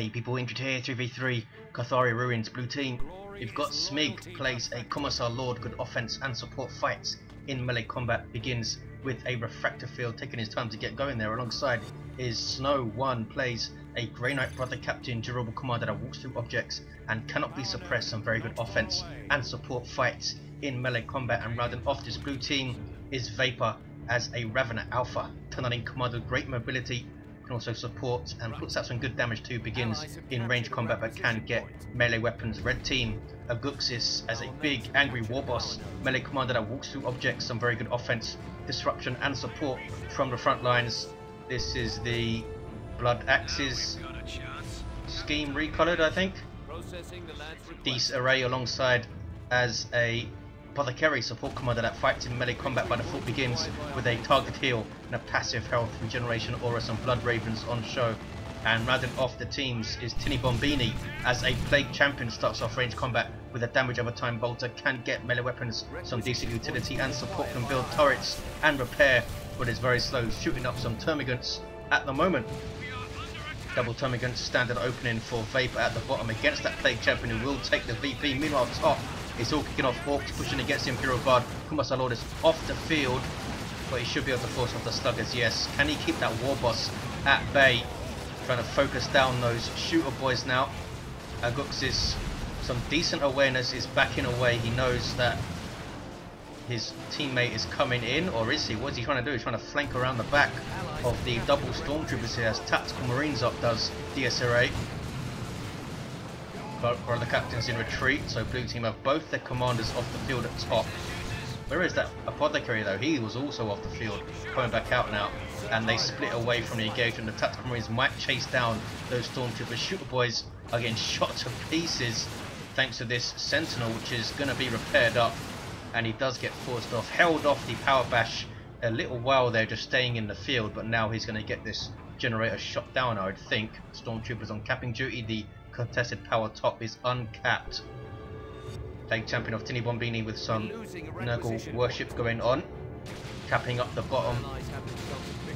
Hey people, injured here, 3v3, Kathari Ruins, blue team. We've got Smig, plays a Commissar Lord, good offense and support fights in melee combat, begins with a refractor field, taking his time to get going there. Alongside is Snno1, plays a Grey Knight Brother Captain, durable commander that walks through objects and cannot be suppressed. Some very good offense and support fights in melee combat. And rounding off this blue team is Vapor as a Ravener Alpha, tunneling commander, great mobility, can also support and puts out some good damage too, begins in range combat but can get melee weapons. Red team, Aguxyz as a big angry Warboss, melee commander that walks through objects, some very good offense, disruption and support from the front lines. This is the Blood Ravens scheme recolored, I think. DiesIrae alongside as a Apothecary, support commander that fights in melee combat by default, begins with a target heal and a passive health regeneration aura. Some Blood Ravens on show. And rounding off the teams is Tinibombini as a Plague Champion, starts off range combat with a damage over time bolter, can get melee weapons, some decent utility and support, can build turrets and repair, but is very slow, shooting up some termagants at the moment. Double termagant standard opening for Vapor at the bottom against that Plague Champion who will take the VP. Meanwhile top, it's all kicking off. Orks pushing against the Imperial Guard. Commissar Lord is off the field, but he should be able to force off the sluggers. Yes, can he keep that Warboss at bay? Trying to focus down those shooter boys now. Aguxyz, some decent awareness, is backing away. He knows that his teammate is coming in, or is he? What is he trying to do? He's trying to flank around the back of the double stormtroopers here. Has tactical marines up, does DiesIrae. Brother Captain's in retreat, so blue team have both their commanders off the field at top. Where is that Apothecary though? He was also off the field, coming back out now, and they split away from the engagement. The tactical marines might chase down those stormtroopers. Shooter boys are getting shot to pieces thanks to this sentinel, which is going to be repaired up, and he does get forced off. Held off the power bash a little while there, just staying in the field, but now he's going to get this generator shot down, I would think. Stormtroopers on capping duty. The contested power top is uncapped. Plague Champion of Tinibombini with some Nurgle worship going on, capping up the bottom.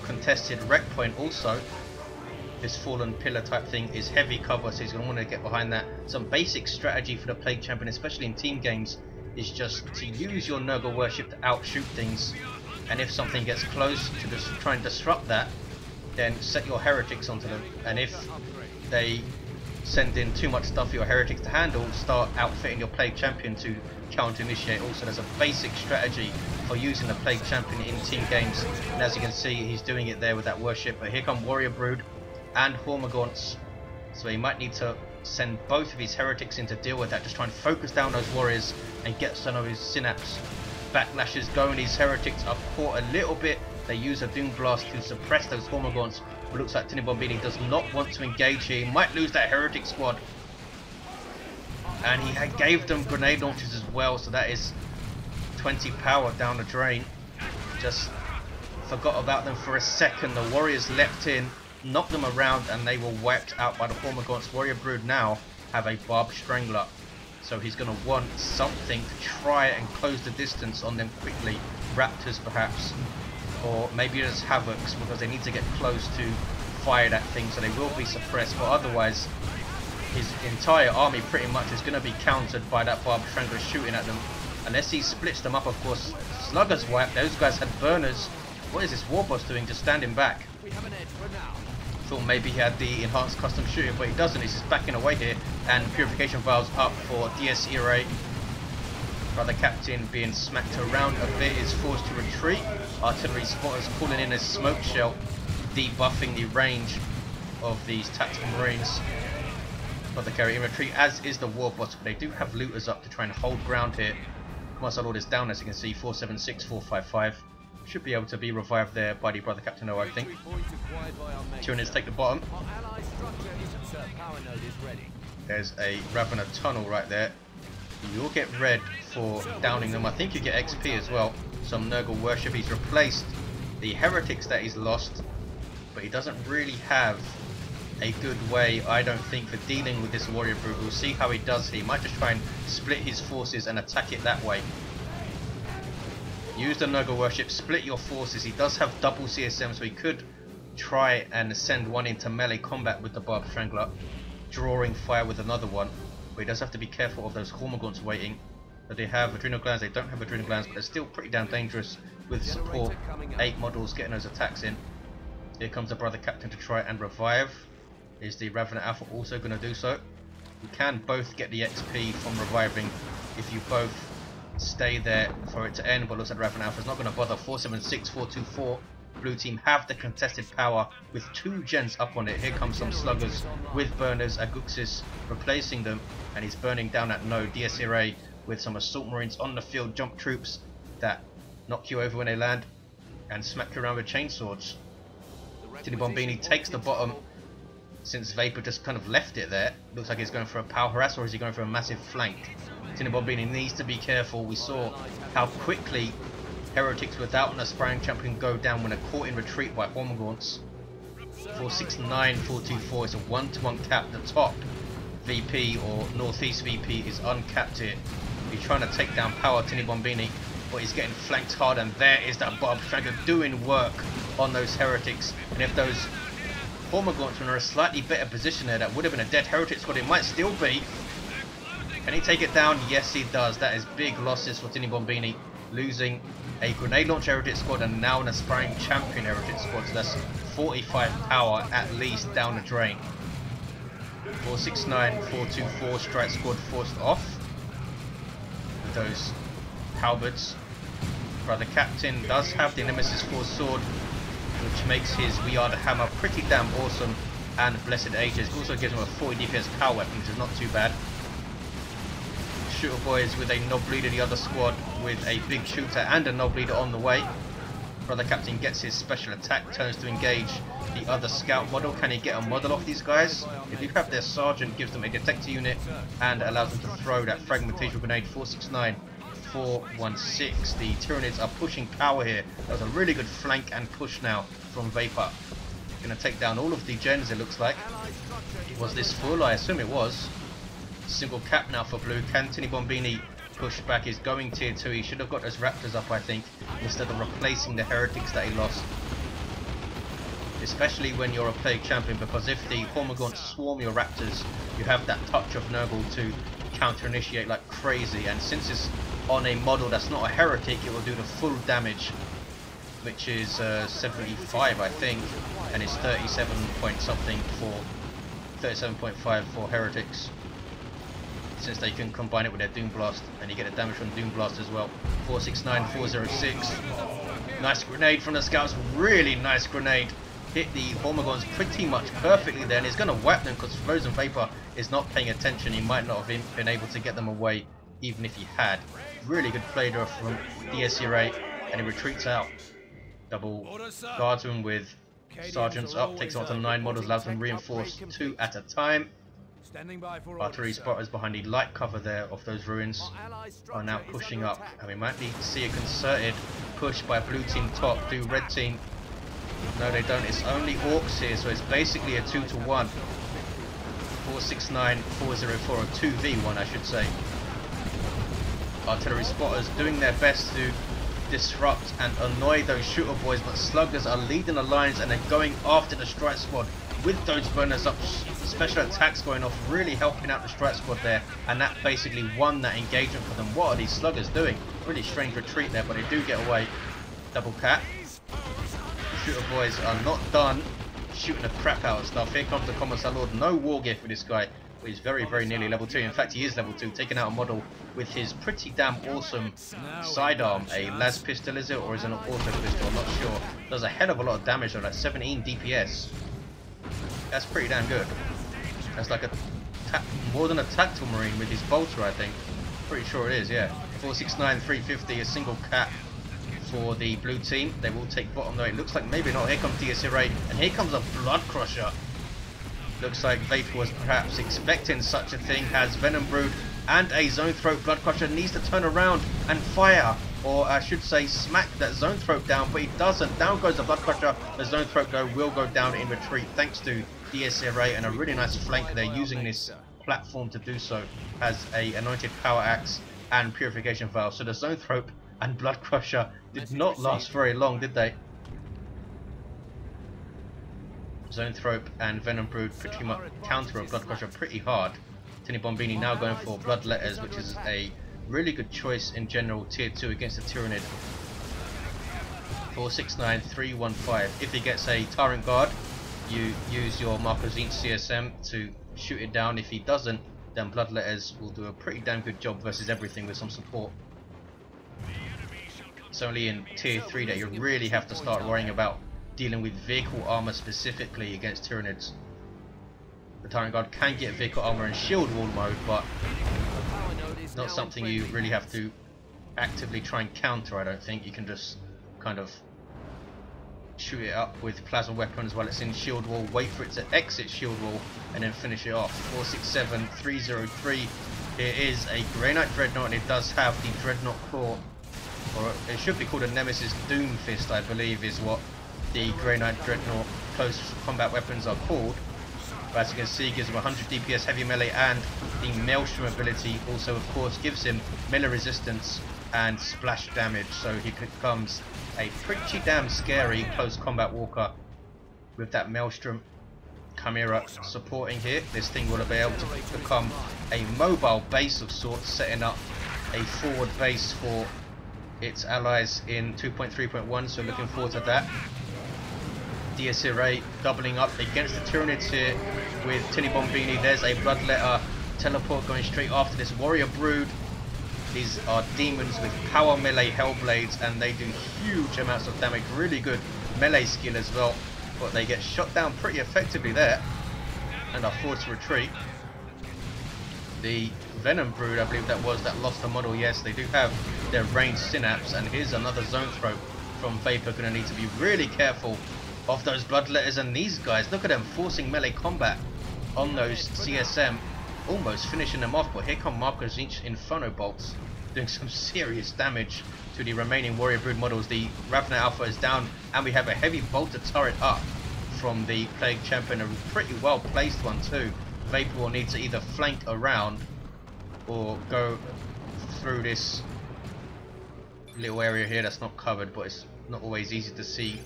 Contested wreck point also. This fallen pillar type thing is heavy cover, so he's going to want to get behind that. Some basic strategy for the Plague Champion, especially in team games, is just to use your Nurgle worship to outshoot things, and if something gets close, to just try and disrupt that, then set your heretics onto them, and if they send in too much stuff for your heretics to handle, start outfitting your Plague Champion to counter initiate. Also, there's a basic strategy for using the Plague Champion in team games, and as you can see, he's doing it there with that worship. But here come Warrior Brood and Hormagaunts, so he might need to send both of his heretics in to deal with that. Just try and focus down those warriors and get some of his synapse backlashes going. These heretics are caught a little bit. They use a Doom Blast to suppress those Hormagaunts. But looks like Tinibombini does not want to engage here. He might lose that heretic squad. And he gave them grenade launchers as well, so that is 20 power down the drain. Just forgot about them for a second. The warriors leapt in, knocked them around, and they were wiped out by the Hormagaunts. Warrior Brood now have a Barbed Strangler, so he's going to want something to try and close the distance on them quickly. Raptors perhaps, or maybe just Havocs, because they need to get close to fire that thing, so they will be suppressed. But otherwise, his entire army pretty much is going to be countered by that Barbed Strangler shooting at them. Unless he splits them up, of course. Sluggers wiped. Those guys had burners. What is this Warboss doing? Just standing back. Thought maybe he had the enhanced custom shooting, but he doesn't. He's just backing away here. And purification vials up for DiesIrae. Brother Captain being smacked around a bit is forced to retreat. Artillery spotters calling in a smoke shell, debuffing the range of these tactical marines. Apothecary in retreat, as is the Warboss, but they do have looters up to try and hold ground here. Commissar Lord is down, as you can see, 476, 455. Should be able to be revived there by the Brother Captain, I think. Tyranids take the bottom. There's a Ravener tunnel right there. You'll get red for downing them. I think you get XP as well. Some Nurgle worship. He's replaced the heretics that he's lost, but he doesn't really have a good way, I don't think, for dealing with this Warrior Brood. We'll see how he does. He might just try and split his forces and attack it that way. Use the Nurgle worship, split your forces. He does have double CSM, so he could try and send one into melee combat with the Barbed Strangler. drawing fire with another one. But he does have to be careful of those Hormagaunts waiting. So they have adrenal glands, they don't have adrenal glands, but they're still pretty damn dangerous with support. 8 models getting those attacks in. Here comes the brother captain to try and revive. Is the Raven Alpha also going to do so? You can both get the XP from reviving if you both stay there for it to end, but looks like Raven Alpha is not going to bother. 476, 424. Blue team have the contested power with 2 gens up on it. Here comes some sluggers with burners. Aguxyz replacing them, and he's burning down that node. DiesIrae with some assault marines on the field, jump troops that knock you over when they land and smack you around with chainswords. Tinibombini takes the bottom since Vapor just kind of left it there. Looks like he's going for a power harass, or is he going for a massive flank? Tinibombini needs to be careful. We saw how quickly heretics without an aspiring champion go down when they're caught in retreat by Hormagaunts. 469, 424 is a 1-to-1 cap. The top VP or northeast VP is uncapped here. He's trying to take down power Tinibombini, but he's getting flanked hard, and there is that Bob Striker doing work on those heretics. And if those Hormagaunts were in a slightly better position there, that would have been a dead heretic squad. It might still be. Can he take it down? Yes, he does. That is big losses for Tinibombini, losing a grenade launch heretic squad and now an aspiring champion heretic squad. So that's 45 power at least down the drain. 469, 424 strike squad forced off with those halberds. Brother Captain does have the Nemesis Force sword, which makes his We Are the Hammer pretty damn awesome, and Blessed Ages also gives him a 40 DPS power weapon, which is not too bad. Shooter boys with a knob leader, the other squad with a big shooter and a knob leader on the way. Brother Captain gets his special attack, turns to engage the other scout model. Can he get a model off these guys? If you grab their sergeant, gives them a detector unit and allows them to throw that fragmentation grenade. 469, 416. The Tyranids are pushing power here. That was a really good flank and push now from Vapor. Going to take down all of the gens, it looks like. Was this full? I assume it was. Single cap now for blue. Can Tinibombini push back? He's going tier 2. He should have got those raptors up, I think, instead of replacing the heretics that he lost. Especially when you're a plague champion, because if the Hormagaunts swarm your raptors, you have that touch of Nurgle to counter initiate like crazy, and since it's on a model that's not a heretic, it will do the full damage, which is 75 I think, and it's 37 point something for 37.5 for heretics, since they can combine it with their Doom Blast, and you get the damage from Doom Blast as well. 469, 406. Nice grenade from the scouts, really nice grenade. Hit the Hormagaunts pretty much perfectly there, and he's going to wipe them because Frozen Vapor is not paying attention. He might not have been able to get them away even if he had. Really good play there from DiesIrae, and he retreats out. Double guardsman with sergeants up, takes on to 9 models, allows them reinforce 2 at a time. Artillery spotters behind the light cover there of those ruins are now pushing up, and we might need to see a concerted push by blue team top. Do red team? No, they don't. It's only Orks here, so it's basically a 2-to-1. 469, 404, or 2v1 I should say. Artillery spotters doing their best to disrupt and annoy those shooter boys, but sluggers are leading the lines and they're going after the strike squad with those burners up. Special attacks going off, really helping out the strike squad there, and that basically won that engagement for them. What are these sluggers doing? Really strange retreat there, but they do get away. Double cap. The shooter boys are not done shooting the crap out of stuff. Here comes the Commissar Lord. No war gear for this guy, but he's very, very nearly level 2. In fact, he is level 2, taking out a model with his pretty damn awesome sidearm. A las pistol, is it, or is it an auto pistol? I'm not sure. Does a hell of a lot of damage though, like 17 DPS. That's pretty damn good. That's like a more than a tactical marine with his bolter, I think. Pretty sure it is, yeah. 469, 350, a single cap for the blue team. They will take bottom though. It looks like maybe not. Here comes DiesIrae, and here comes a Blood Crusher. Looks like Vapor was perhaps expecting such a thing. Has Venom Brood and a Zone Throat. Blood Crusher needs to turn around and fire, or I should say smack that Zone Throat down, but he doesn't. Down goes the Blood Crusher. The Zone Throat will go down in retreat thanks to DiesIrae, and a really nice flank there, using this platform to do so. Has a Anointed Power Axe and Purification Vial. So the Zone Throat and Blood Crusher did not last very long, did they? Zoanthrope and Venom Brood pretty much counter a Blood Crusher pretty hard. Tinibombini now going for Blood Letters, which is a really good choice in general tier 2 against the Tyranid. 469 315. If he gets a Tyrant Guard, you use your Aguxyz CSM to shoot it down. If he doesn't, then Blood Letters will do a pretty damn good job versus everything with some support. It's only in tier 3 that you really have to start worrying about dealing with vehicle armor specifically against Tyranids. The Tyrant Guard can get vehicle armor in shield wall mode, but it's not something you really have to actively try and counter. I don't think you can just kind of shoot it up with plasma weapons while it's in shield wall, wait for it to exit shield wall, and then finish it off. 467 303. It is a Grey Knight Dreadnought, and it does have the Dreadnought Claw, or it should be called a Nemesis Doom Fist, I believe is what the Grey Knight Dreadnought close combat weapons are called. But as you can see, gives him 100 DPS heavy melee, and the Maelstrom ability also of course gives him melee resistance and splash damage, so he becomes a pretty damn scary close combat walker with that Maelstrom Chimera supporting here. This thing will be able to become a mobile base of sorts, setting up a forward base for its allies in 2.3.1, so looking forward to that. DiesIrae doubling up against the Tyranids here with Tinibombini. There's a Bloodletter teleport going straight after this Warrior Brood. These are demons with power melee Hellblades, and they do huge amounts of damage. Really good melee skill as well, but they get shot down pretty effectively there and are forced to retreat. The Venom Brood, I believe that was, that lost the model. Yes, they do have their ranged synapse, and here's another Zoanthrope from Vapor. Going to need to be really careful of those Bloodletters, and these guys, look at them forcing melee combat on those CSM, almost finishing them off. But here come Aguxyz Inferno Bolts doing some serious damage to the remaining Warrior Brood models. The Ravna Alpha is down, and we have a heavy bolter turret up from the Plague Champion, a pretty well placed one too. Vapor will need to either flank around or go through this little area here that's not covered, but it's not always easy to see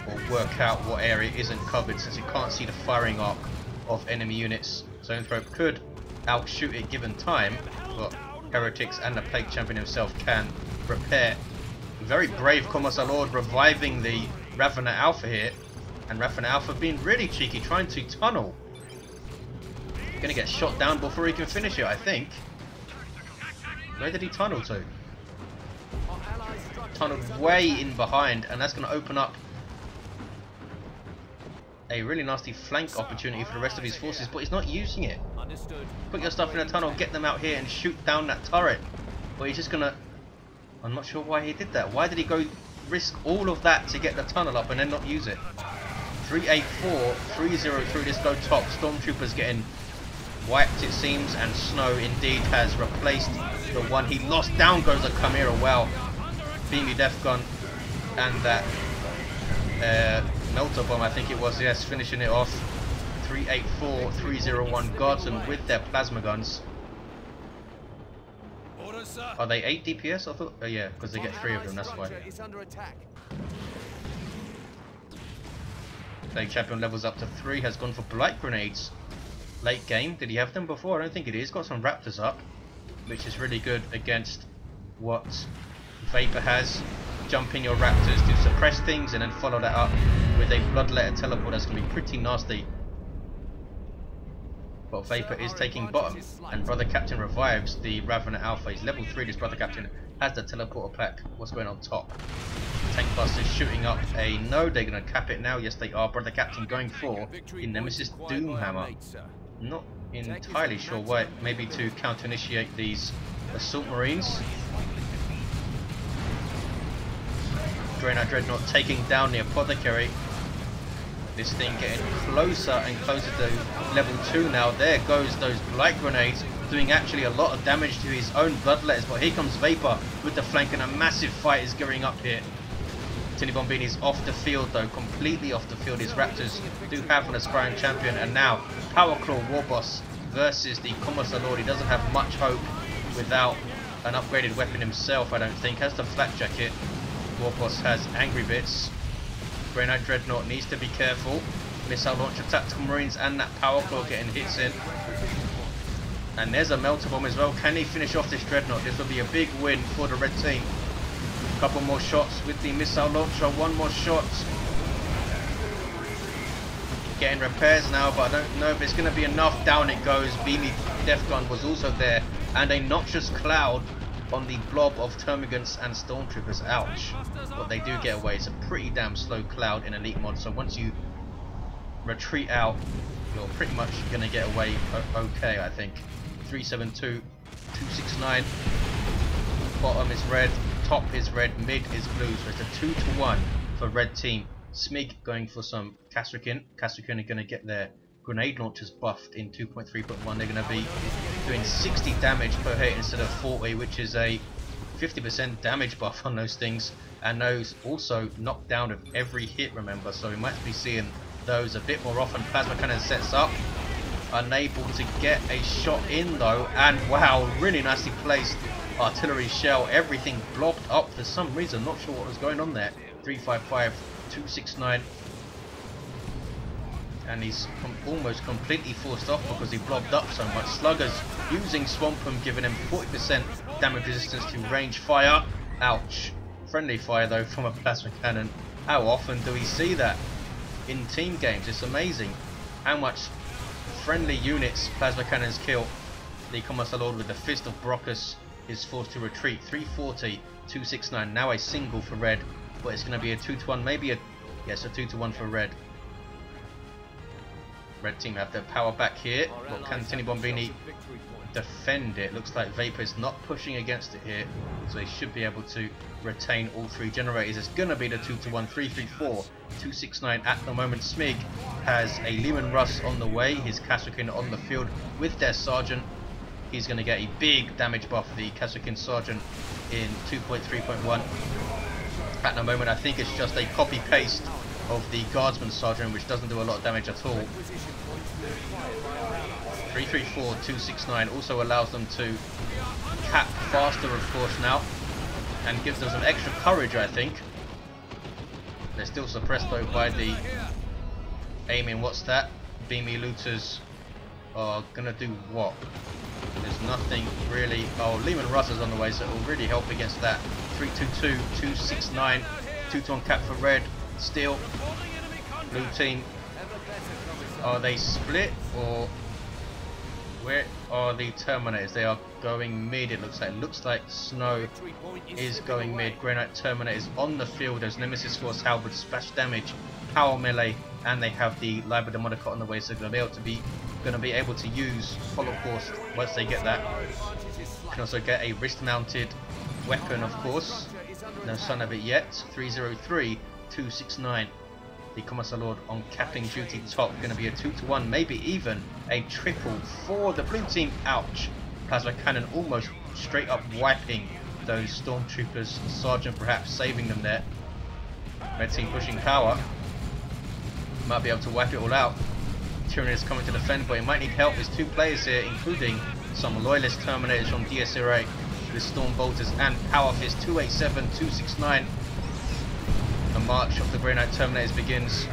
or work out what area isn't covered since you can't see the firing arc of enemy units. Zoanthrope could outshoot it given time, but Heretics and the Plague Champion himself can repair. Very brave Commissar Lord reviving the Ravna Alpha here, and Ravna Alpha being really cheeky, trying to tunnel. Gonna get shot down before he can finish it, I think. Where did he tunnel to? Tunneled way in behind, and that's gonna open up a really nasty flank opportunity for the rest of his forces, but he's not using it. Put your stuff in a tunnel, get them out here and shoot down that turret. But he's just gonna... I'm not sure why he did that. Why did he go risk all of that to get the tunnel up and then not use it? 384, 303, this go top. Stormtroopers getting wiped it seems, and Snow indeed has replaced the one he lost. Down goes a Chimera. Wow. Beamy Death Gun and that Melter Bomb, I think it was, yes, finishing it off. 384, 301 Guardsmen with their plasma guns. Are they 8 DPS? I thought, oh yeah, because they get 3 of them, that's why. Plague Champion levels up to 3, has gone for Blight Grenades. Late game, did he have them before? I don't think it is. Got some Raptors up, which is really good against what Vapor has. Jumping your Raptors to suppress things and then follow that up with a Bloodletter teleport. That's going to be pretty nasty. But Vapor is taking bottom, and Brother Captain revives the Ravna Alpha. He's level 3, this Brother Captain has the teleporter pack. What's going on top? Tank Busters shooting up a no, they're going to cap it now. Yes they are. Brother Captain going for the Nemesis Doomhammer. Not entirely sure why, maybe to counter initiate these Assault Marines. Grey Knight Dreadnought taking down the Apothecary. This thing getting closer and closer to level 2 now. There goes those Blight Grenades, doing actually a lot of damage to his own Bloodletters. But here comes Vapor with the flank, and a massive fight is going up here. Tinibombini's off the field though, completely off the field. His Raptors do have an aspiring champion, and now Power Claw Warboss versus the Commissar Lord. He doesn't have much hope without an upgraded weapon himself, I don't think. Has the Flak Jacket. Warboss has Angry Bits. Grey Knight Dreadnought needs to be careful. Missile launcher, tactical marines, and that power claw getting hits in. And there's a melter bomb as well. Can he finish off this dreadnought? This will be a big win for the red team. Couple more shots with the missile launcher. One more shot. Getting repairs now, but I don't know if it's going to be enough. Down it goes. Beamy Death Gun was also there. And a noxious cloud on the blob of termagants and stormtroopers. Ouch. But they do get away. It's a pretty damn slow cloud in elite mod. So once you retreat out, you're pretty much going to get away okay, I think. 372, 269. Bottom is red. Top is red, mid is blue, so it's a 2-1 for red team. Smig going for some Kasrkin. Kasrkin are going to get their grenade launchers buffed in 2.3.1. They're going to be doing 60 damage per hit instead of 40, which is a 50% damage buff on those things. And those also knock down with every hit, remember, so we might be seeing those a bit more often. Plasma cannon sets up. Unable to get a shot in though, and wow, really nicely placed. Artillery shell, everything blocked up for some reason, not sure what was going on there. 355, 269, and he's almost completely forced off because he blobbed up so much. Sluggers using Swampum, giving him 40% damage resistance to range fire. Ouch. Friendly fire though from a plasma cannon. How often do we see that in team games? It's amazing how much friendly units plasma cannons kill. The Commissar with the Fist of Brockus is forced to retreat. 340, 269. Now a single for red, but it's going to be a 2-1, maybe a yes, a 2-1 for red. Red team have their power back here, but can Tinibombini defend it? Looks like Vapor's not pushing against it here, so they should be able to retain all three generators. It's going to be the 2-1, 334, 269 at the moment. Smig has a Lehman Russ on the way, his Kasrkin on the field with their sergeant. He's going to get a big damage buff, the Kasrkin Sergeant, in 2.3.1. At the moment, I think it's just a copy-paste of the Guardsman Sergeant, which doesn't do a lot of damage at all. 334, 269 also allows them to cap faster, of course, now, and gives them some extra courage, I think. They're still suppressed, though, by the aiming. What's that? Beamy Looters are going to do what? There's nothing really. Oh, Lehman Russ is on the way, so it will really help against that. 322, 269, 2-1 cap for red. Still, blue team. Are they split, or where are the Terminators? They are going mid. It looks like Snow is going mid. Granite Terminators on the field as Nemesis Force Halberd splash damage, power melee, and they have the Liber Demonic on the way, so they're going to be able to use Holocaust once they get that. You can also get a wrist-mounted weapon, of course. No sign of it yet. 303, 269. The Commissar Lord on capping duty top. Going to be a 2-1, maybe even a triple for the blue team. Ouch. Plasma cannon almost straight up wiping those stormtroopers. Sergeant perhaps saving them there. Red team pushing power. Might be able to wipe it all out. Tyranid is coming to defend, but he might need help. There's two players here, including some loyalist Terminators from DiesIrae with Storm Bolters and Power Fist. 287, 269. The march of the Grey Knight Terminators begins,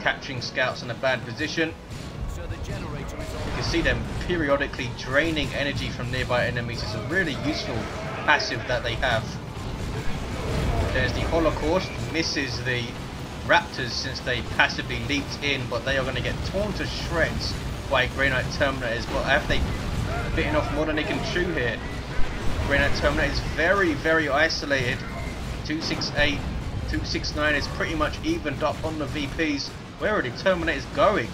capturing scouts in a bad position. You can see them periodically draining energy from nearby enemies. It's a really useful passive that they have. There's the Holocaust, misses the Raptors since they passively leaped in, but they are going to get torn to shreds by Grey Knight Terminators. But have they bitten off more than they can chew here? Grey Knight Terminator is very, very isolated. 268, 269 is pretty much evened up on the VPs. Where are the Terminators going?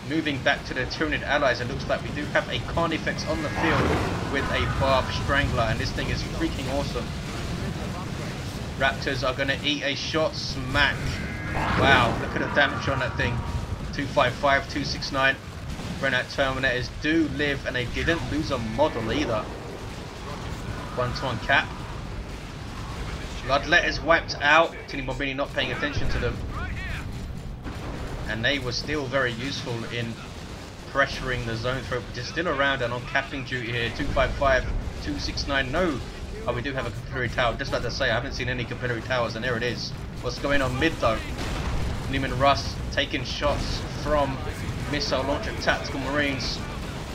Moving back to the Tyranid allies, it looks like we do have a Carnifex on the field with a Barb Strangler, and this thing is freaking awesome. Raptors are going to eat a shot. Smack. Wow, look at the damage on that thing. 255, 269. Granite Terminators do live, and they didn't lose a model either. 1-1 cap. Bloodletters wiped out. Tinibombini not paying attention to them. And they were still very useful in pressuring the zone throat, but they're still around and on capping duty here. 255, 269. No. Oh, we do have a capillary tower. Just like to say, I haven't seen any capillary towers, and there it is. What's going on mid though? Leman Russ taking shots from missile launcher tactical marines.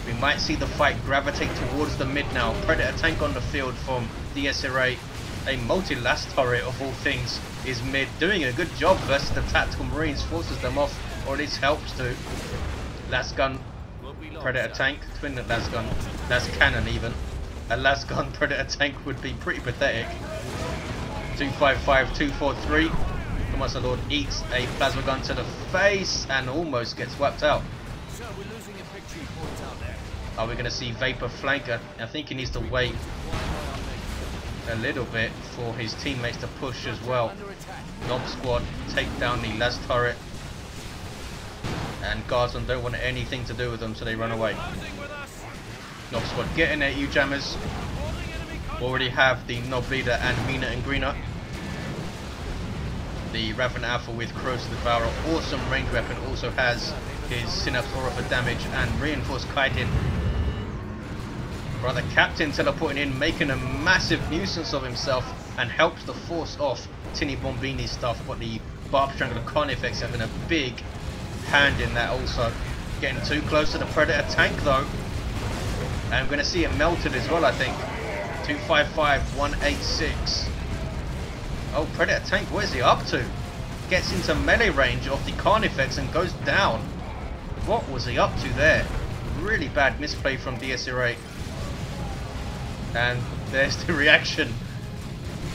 We might see the fight gravitate towards the mid now. Predator tank on the field from DiesIrae. A multi-las turret of all things is mid, doing a good job versus the tactical marines, forces them off, or at least helps to. Las gun Predator tank, twin las gun, las cannon even. A las gun Predator tank would be pretty pathetic. 255, 243. Commissar Lord eats a plasma gun to the face and almost gets wiped out. Are we going to see Vapor flanker? I think he needs to wait a little bit for his teammates to push as well. Knob squad take down the las turret, and guardsmen don't want anything to do with them, so they run away. Knob squad getting at you, jammers. Already have the Knob leader and Mina and Greener. The Raven Alpha with Crows to the Devourer, awesome range weapon, also has his Synapse Aura for damage and reinforced kiting. Brother Captain teleporting in, making a massive nuisance of himself, and helps to force off Tinibombini stuff, but the Barb Strangler Carnifex having a big hand in that also. Getting too close to the Predator tank though. And I'm going to see it melted as well, I think. 255, 186. Oh, Predator tank, what is he up to? Gets into melee range of the Carnifex and goes down. What was he up to there? Really bad misplay from DiesIrae. And there's the reaction.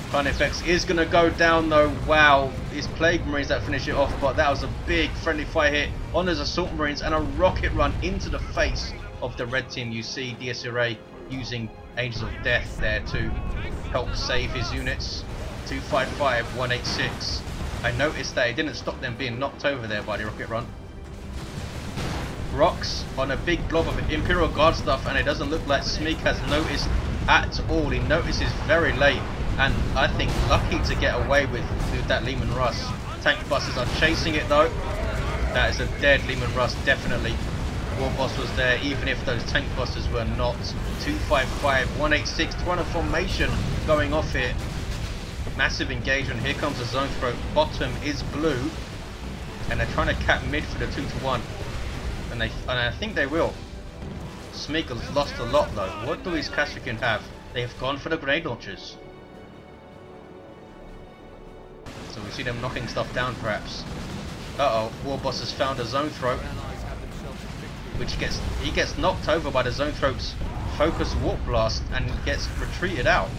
Carnifex is going to go down though. Wow, it's Plague Marines that finish it off, but that was a big friendly fire hit on his Assault Marines and a rocket run into the face of the red team. You see DiesIrae using Angels of Death there to help save his units. 255, 186. I noticed that it didn't stop them being knocked over there by the rocket run. Rocks on a big blob of Imperial Guard stuff, and it doesn't look like Smig has noticed at all. He notices very late, and I think lucky to get away with that Leman Russ. Tank busters are chasing it though. That is a dead Leman Russ, definitely. Warboss was there, even if those tank busters were not. 255, 186, run of formation going off here. Massive engagement. Here comes the zone throat. Bottom is blue, and they're trying to cap mid for the 2-1, and I think they will. Smig has lost a lot though. What do his Kathari have? They have gone for the grenade launchers, so we see them knocking stuff down perhaps. Uh oh, Warboss has found a zone throat, which he gets knocked over by the zone throat's focus warp blast and gets retreated out.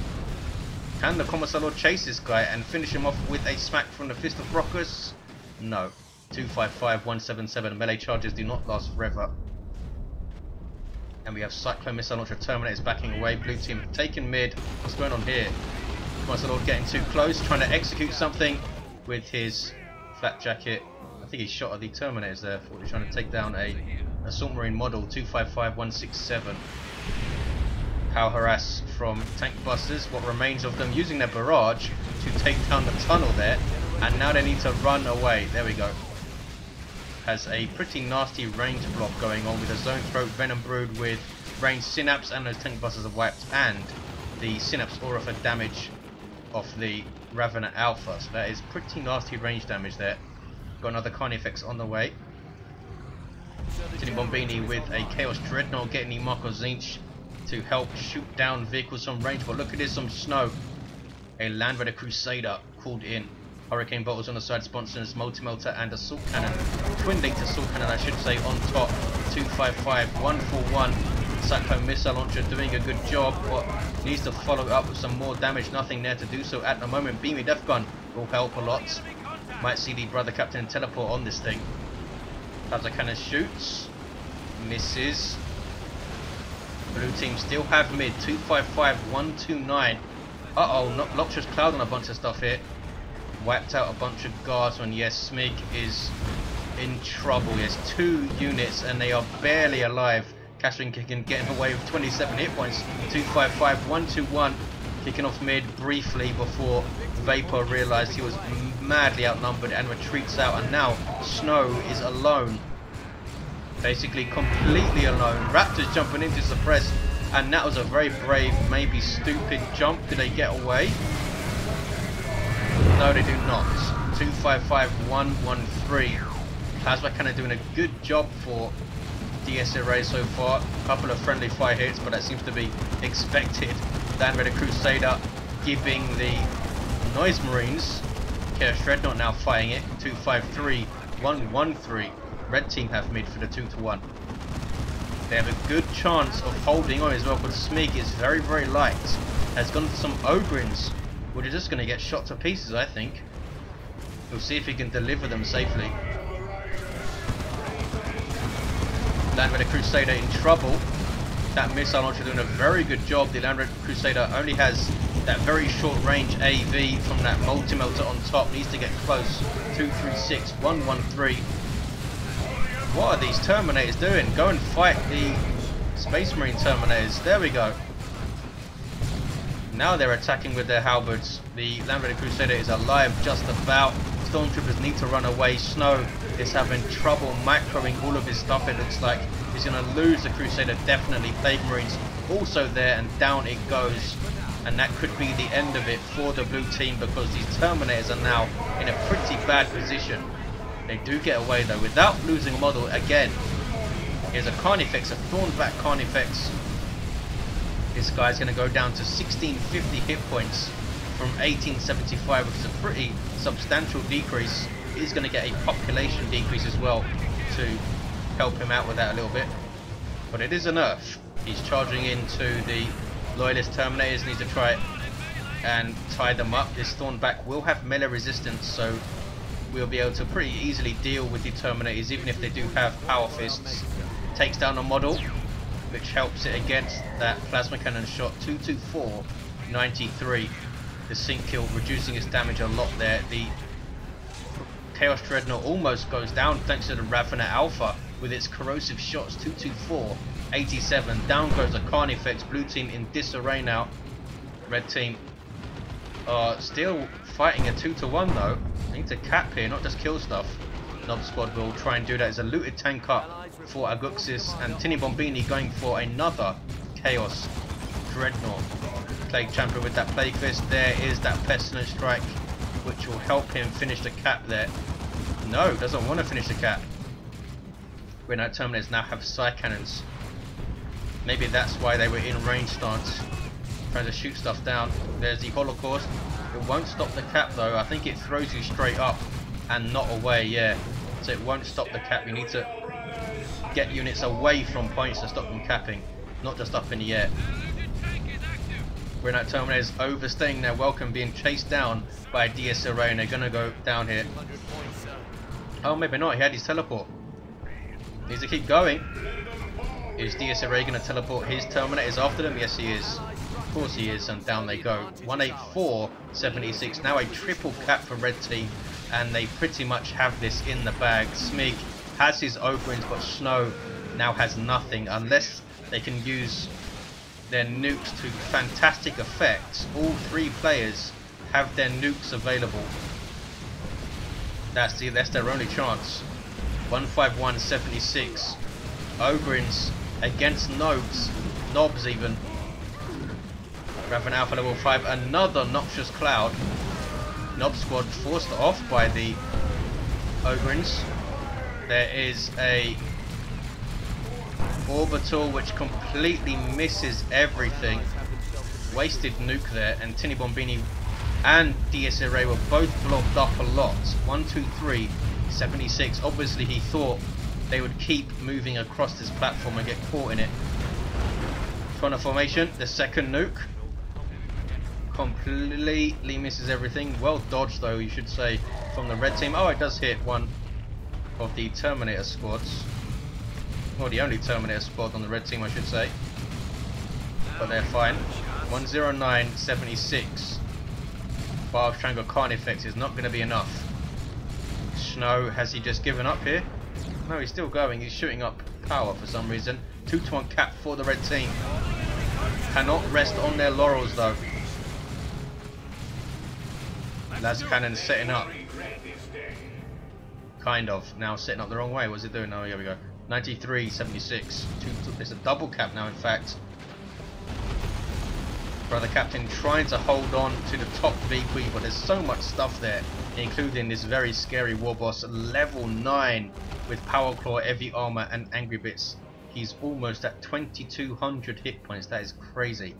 Can the Commissar Lord chase this guy and finish him off with a smack from the Fist of Rockers? No. 255, 177. Melee charges do not last forever. And we have Cyclone Missile Launcher Terminators backing away. Blue team taking mid. What's going on here? Commissar Lord getting too close, trying to execute something with his flat jacket. I think he shot at the Terminators there. Thought he was trying to take down a Assault Marine model. 255, 167. Power harass from tank busters, what remains of them using their barrage to take down the tunnel there, and now they need to run away. There we go. Has a pretty nasty range block going on with a zone throat, venom brood with range synapse, and those tank busters are wiped, and the synapse aura for damage of the Raven Alpha. So that is pretty nasty range damage there. Got another Carnifex on the way. Tinibombini with a Chaos Dreadnought getting the Marco Zinch to help shoot down vehicles from range. But look at this, some snow. A Land Raider Crusader called in. Hurricane bolters on the side, sponsors multi-melter and assault cannon. Twin linked assault cannon, I should say, on top. 255, 141. Cyclone missile launcher doing a good job, but needs to follow up with some more damage. Nothing there to do so at the moment. Beamy Death Gun will help a lot. Might see the Brother Captain teleport on this thing. Plasma cannon shoots, misses. Blue team still have mid. 255, 129. Uh-oh, Noxious Cloud on a bunch of stuff here. Wiped out a bunch of guardsmen. Yes, Smig is in trouble. He has 2 units and they are barely alive. Kathari getting away with 27 hit points. 255, 121. Kicking off mid briefly before Vapor realised he was madly outnumbered and retreats out. And now Snow is alone. Basically completely alone. Raptors jumping in to suppress, and that was a very brave, maybe stupid jump. Did they get away? No, they do not. 255113. Plasma Cannon doing a good job for DiesIrae so far. A couple of friendly fire hits, but that seems to be expected. Land Raider Crusader giving the Noise Marines. Chaos Dreadnought now fighting it. 253113. Red team have mid for the 2-1. They have a good chance of holding on as well, but Smig is very, very light. Has gone for some Ogrins, which are just going to get shot to pieces, I think. We'll see if he can deliver them safely. Land Raider Crusader in trouble. That missile launcher doing a very good job. The Land Raider Crusader only has that very short range AV from that multi-melter on top. Needs to get close. 236113. What are these Terminators doing? Go and fight the Space Marine Terminators. There we go. Now they're attacking with their halberds. The Land Raider Crusader is alive just about. Stormtroopers need to run away. Snow is having trouble macroing all of his stuff. It looks like he's going to lose the Crusader. Definitely. Plague Marines also there, and down it goes. And that could be the end of it for the blue team, because these Terminators are now in a pretty bad position. They do get away though without losing a model again. Here's a Carnifex, a Thornback Carnifex. This guy's going to go down to 1650 hit points from 1875, which is a pretty substantial decrease. He's going to get a population decrease as well to help him out with that a little bit. But it is a nerf. He's charging into the Loyalist Terminators, needs to try and tie them up. This Thornback will have melee resistance, so we'll be able to pretty easily deal with the Terminators, even if they do have power fists. Takes down a model, which helps it against that plasma cannon shot. 22493. The sync kill reducing its damage a lot there. The Chaos Dreadnought almost goes down thanks to the Ravener Alpha with its corrosive shots. 22487. Down goes the Carnifex. Blue team in disarray now. Red team are still fighting a 2-1 though. They need to cap here, not just kill stuff. Nob Squad will try and do that. There's a looted tank up for Aguxyz, and Tinibombini going for another Chaos Dreadnought. Plague Champion with that Plague Fist. There is that Pestilence Strike, which will help him finish the cap there. No, doesn't want to finish the cap. Red Knight Terminators now have side cannons. Maybe that's why they were in range stance, trying to shoot stuff down. There's the Holocaust. It won't stop the cap though. I think it throws you straight up and not away, yeah. So it won't stop the cap. You need to get units away from points to stop them capping, not just up in the air. Red Knight Terminators overstaying their welcome, being chased down by DiesIrae, and they're going to go down here. Oh, maybe not. He had his teleport. Needs to keep going. Is DiesIrae going to teleport his Terminators after them? Yes, he is. Of course he is, and down they go. 18476. Now a triple cap for Red Team, and they pretty much have this in the bag. Smig has his Ogrins, but Snow now has nothing unless they can use their nukes to fantastic effect. All three players have their nukes available. That's their only chance. 15176. Ogrins against Nobs even. Raven Alpha level 5, another Noxious Cloud. Nob Squad forced off by the Ogrins. There is a Orbital which completely misses everything. Wasted nuke there, and Tinibombini and DiesIrae were both blocked up a lot. 12376. Obviously he thought they would keep moving across this platform and get caught in it. Front formation, the second nuke. Completely misses everything. Well dodged though, you should say, from the red team. Oh, it does hit one of the Terminator squads. Well, the only Terminator squad on the red team, I should say. But they're fine. 10976. Bar of Strangle Carnifex is not going to be enough. Snow, has he just given up here? No, he's still going. He's shooting up power for some reason. 2-1 cap for the red team. Cannot rest on their laurels though. Las Cannon setting up. Kind of. Now setting up the wrong way. What's it doing? Oh, here we go. 9376. It's a double cap now, in fact. Brother Captain trying to hold on to the top VP, but there's so much stuff there, including this very scary Warboss, level 9 with Power Claw, Heavy Armor and Angry Bits. He's almost at 2200 hit points. That is crazy.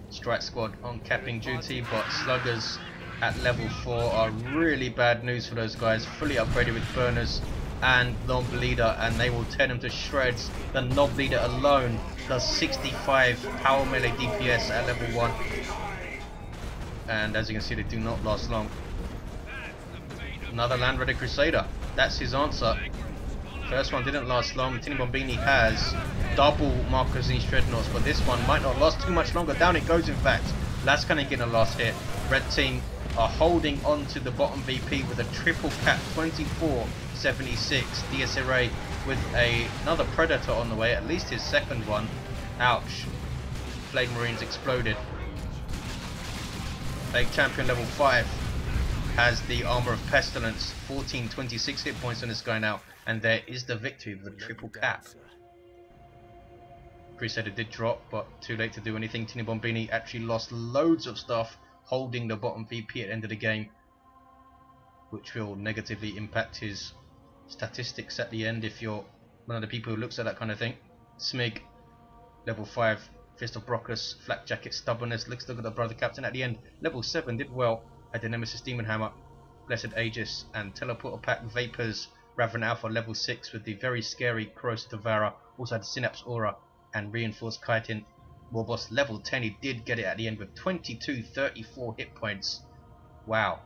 Strike Squad on capping duty, but Sluggers at level 4 are really bad news for those guys. Fully upgraded with burners and Knob Leader, and they will tear them to shreds. The Knob Leader alone does 65 power melee DPS at level 1. And as you can see, they do not last long. Another Land Raider Crusader. That's his answer. First one didn't last long. Tinibombini has double Marquezine Dreadnoughts, but this one might not last too much longer. Down it goes, in fact. Lascani getting a last hit. Red team are holding on to the bottom VP with a triple cap 2476. DiesIrae with another Predator on the way, at least his second one. Ouch. Plague Marines exploded. Plague Champion level 5 has the Armor of Pestilence. 1426 hit points on this guy now. And there is the victory with the triple cap. Crusader did drop, but too late to do anything. Tinibombini actually lost loads of stuff holding the bottom VP at the end of the game, which will negatively impact his statistics at the end if you're one of the people who looks at that kind of thing. Smig, level 5, Fist of Brockus, Flak Jacket, Stubbornness. Let's look at the Brother Captain at the end. Level 7 did well. Had the Nemesis Demon Hammer, Blessed Aegis, and Teleporter Pack Vapors. Raven Alpha level 6 with the very scary Corrosive Devourer. Also had Synapse Aura and Reinforced Chitin. Warboss level 10, he did get it at the end with 2234 hit points. Wow.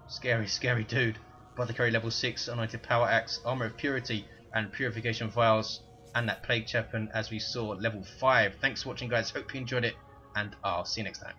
Scary, scary dude. Apothecary level 6, Anointed Power Axe, Armor of Purity and Purification Vials. And that Plague Champion, as we saw, level 5. Thanks for watching, guys. Hope you enjoyed it, and I'll see you next time.